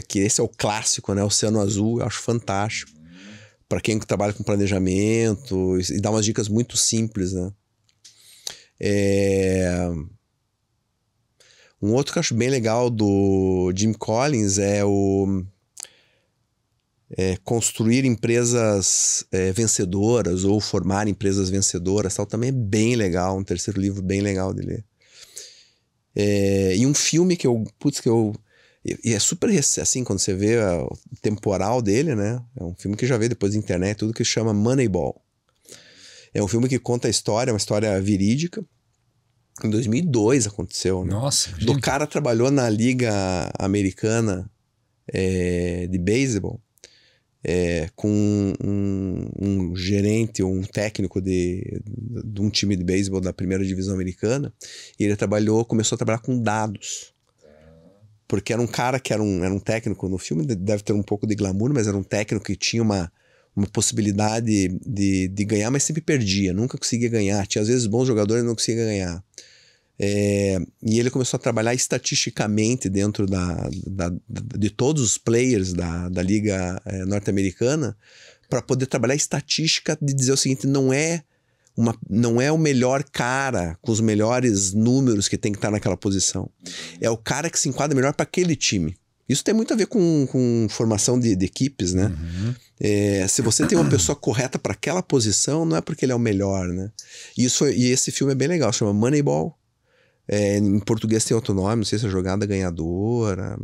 que esse é o clássico, né? Oceano Azul, eu acho fantástico. Para quem trabalha com planejamento e dá umas dicas muito simples, né? Um outro que eu acho bem legal do Jim Collins é construir empresas vencedoras ou formar empresas vencedoras, tal, também é bem legal, um terceiro livro bem legal de ler. E um filme que e é super assim, quando você vê o temporal dele, né? É um filme que já veio depois da internet, tudo, que chama Moneyball. É um filme que conta a história, uma história verídica. Em 2002 aconteceu, né? Nossa, gente. Do cara trabalhou na Liga Americana de Beisebol, com um gerente, um técnico de um time de beisebol da primeira divisão americana, e ele começou a trabalhar com dados. Porque era um cara que era um técnico, no filme deve ter um pouco de glamour, mas era um técnico que tinha uma possibilidade de ganhar, mas sempre perdia, nunca conseguia ganhar. Tinha às vezes bons jogadores e não conseguia ganhar. E ele começou a trabalhar estatisticamente dentro de todos os players da Liga Norte-Americana para poder trabalhar a estatística de dizer o seguinte, não é o melhor cara com os melhores números que tem que estar naquela posição. É o cara que se enquadra melhor para aquele time. Isso tem muito a ver com formação de equipes, né? Se você tem uma pessoa correta para aquela posição, não é porque ele é o melhor, né? E esse filme é bem legal, chama Moneyball. Em português tem outro nome, não sei se é jogada ganhadora,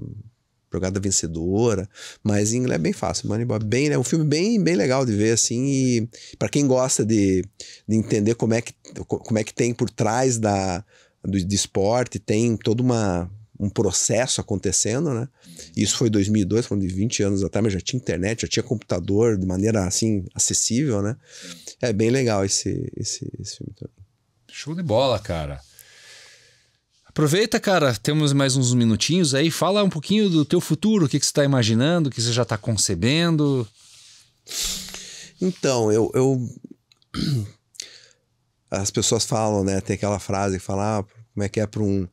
jogada vencedora, mas em inglês é bem fácil. Moneyball é um filme bem legal de ver, assim, e para quem gosta de entender como é que tem por trás do esporte, tem todo um processo acontecendo, né? Isso foi 2002, falando de 20 anos atrás, mas já tinha internet, já tinha computador de maneira, assim, acessível, né? É bem legal esse filme também. Show de bola, cara. Aproveita, cara, temos mais uns minutinhos aí, fala um pouquinho do teu futuro, o que você está imaginando, o que você já está concebendo. Então, as pessoas falam, né, tem aquela frase que fala, como é que é para um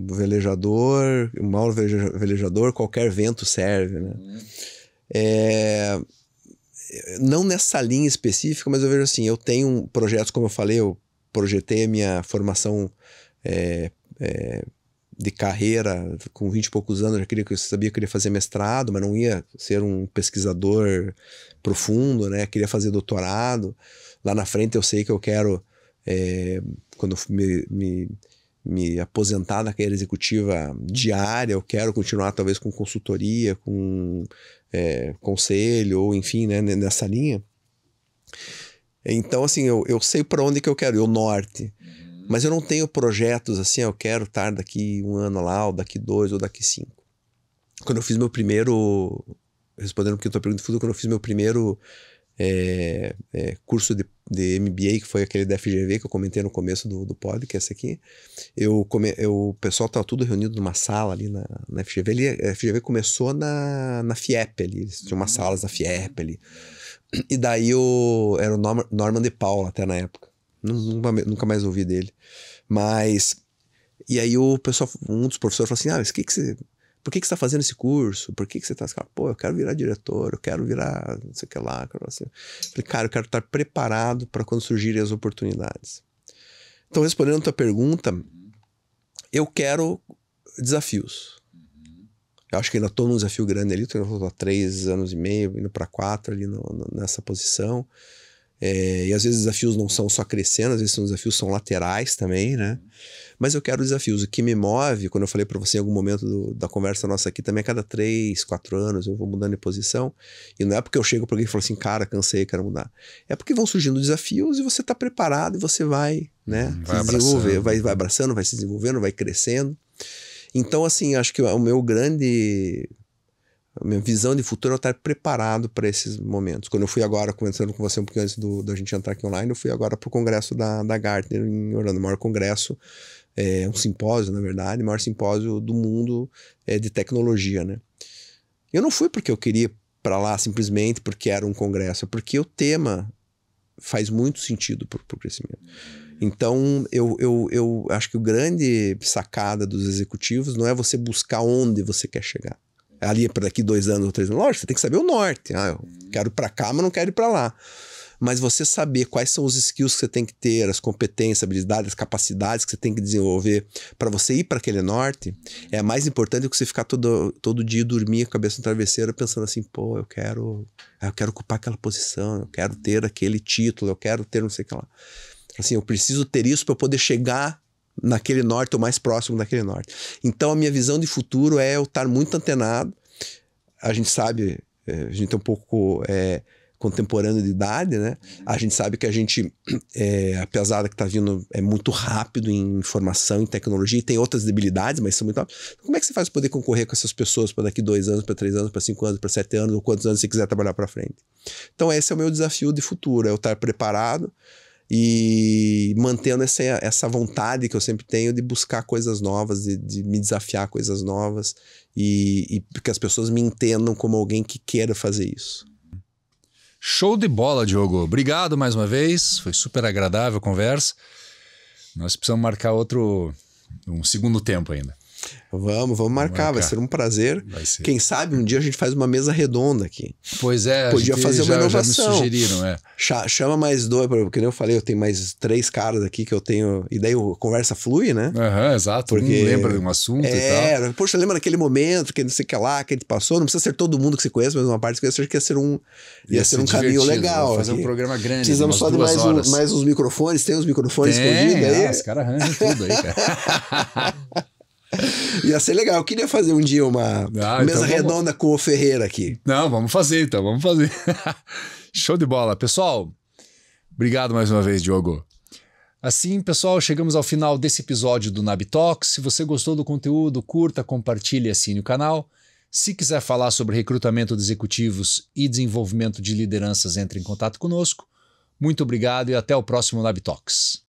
velejador, um mau velejador, qualquer vento serve, né? Não nessa linha específica, mas eu vejo assim, eu tenho projetos, como eu falei, eu projetei a minha formação de carreira com 20 e poucos anos, eu sabia que eu queria fazer mestrado, mas não ia ser um pesquisador profundo, né? Queria fazer doutorado. Lá na frente eu sei que eu quero, quando eu me aposentar da carreira executiva diária, eu quero continuar talvez com consultoria, com conselho, ou enfim, né, nessa linha. Então, assim, eu sei para onde que eu quero ir, o norte. Mas eu não tenho projetos assim, eu quero estar daqui 1 ano lá, ou daqui 2, ou daqui 5. Quando eu fiz meu primeiro, respondendo porque eu estou perguntando de futuro, quando eu fiz meu primeiro curso de MBA, que foi aquele da FGV que eu comentei no começo do podcast aqui, o pessoal estava tudo reunido numa sala ali na FGV. A FGV começou na FIEP ali, tinha umas salas da FIEP ali. E daí era o Norman de Paula até na época. Nunca mais ouvi dele. Mas... E aí um dos professores falou assim, por que você está fazendo esse curso? Por que você está... Pô, eu quero virar diretor, eu quero virar não sei o que lá. Assim. Falei, cara, eu quero estar preparado para quando surgirem as oportunidades. Então, respondendo a tua pergunta, eu quero desafios. Eu acho que ainda estou num desafio grande ali, estou há 3 anos e meio, indo para 4 ali nessa posição. E às vezes desafios não são só crescendo, às vezes são desafios são laterais também, né? Mas eu quero desafios. O que me move, quando eu falei para você em algum momento da conversa nossa aqui, também a cada 3, 4 anos eu vou mudando de posição. E não é porque eu chego para alguém e falo assim, cara, cansei, quero mudar. É porque vão surgindo desafios e você está preparado e você vai, né? Vai se desenvolver, vai abraçando, vai se desenvolvendo, vai crescendo. Então, assim, acho que a minha visão de futuro é estar preparado para esses momentos. Quando eu fui agora, conversando com você um pouquinho antes da gente entrar aqui online, eu fui agora para o congresso da Gartner em Orlando, o maior congresso, um simpósio, na verdade, o maior simpósio do mundo de tecnologia, né? Eu não fui porque eu queria ir para lá simplesmente porque era um congresso, porque o tema faz muito sentido para o crescimento. Então, eu acho que o grande sacada dos executivos não é você buscar onde você quer chegar. Ali para daqui 2 anos ou 3 anos. Lógico, você tem que saber o norte. Eu quero ir para cá, mas não quero ir para lá. Mas você saber quais são os skills que você tem que ter, as competências, habilidades, as capacidades que você tem que desenvolver para você ir para aquele norte, é mais importante do que você ficar todo dia dormir com a cabeça no travesseiro pensando assim, pô, eu quero ocupar aquela posição, eu quero ter aquele título, eu quero ter não sei o que lá. Assim, eu preciso ter isso para eu poder chegar naquele norte ou mais próximo daquele norte. Então a minha visão de futuro é eu estar muito antenado. A gente sabe, a gente é um pouco contemporâneo de idade, né? A gente sabe que a gente, apesar de que está vindo muito rápido em informação, em tecnologia, e tem outras debilidades, mas são muito rápidas. Como é que você faz para poder concorrer com essas pessoas para daqui 2 anos, para 3 anos, para 5 anos, para 7 anos, ou quantos anos você quiser trabalhar para frente? Então esse é o meu desafio de futuro, é eu estar preparado e mantendo essa vontade que eu sempre tenho de buscar coisas novas, de me desafiar a coisas novas e que as pessoas me entendam como alguém que queira fazer isso. Show de bola, Diogo. Obrigado mais uma vez, foi super agradável a conversa. Nós precisamos marcar um segundo tempo ainda. Vamos marcar, vai ser um prazer. Quem sabe um dia a gente faz uma mesa redonda aqui. Pois é, podia fazer uma inovação. Já me sugeriram, Chama mais dois, porque eu falei, eu tenho mais 3 caras aqui que eu tenho. E daí a conversa flui, né? Exato. Porque lembra de um assunto e tal. Poxa, lembra daquele momento que não sei o que lá, que a gente passou. Não precisa ser todo mundo que você conhece, mas uma parte que você acha que ia ser um caminho legal. Vou fazer um programa grande. Precisamos só de mais uns microfones. Tem uns microfones escondidos aí? Os caras arranjam tudo aí, cara. Ia ser legal. Eu queria fazer um dia uma mesa redonda com o Ferreira aqui. Não, vamos fazer então, vamos fazer. Show de bola. Pessoal, obrigado mais uma vez, Diogo. Assim, pessoal, chegamos ao final desse episódio do NAB Talks. Se você gostou do conteúdo, curta, compartilhe e assine o canal. Se quiser falar sobre recrutamento de executivos e desenvolvimento de lideranças, entre em contato conosco. Muito obrigado e até o próximo NAB Talks.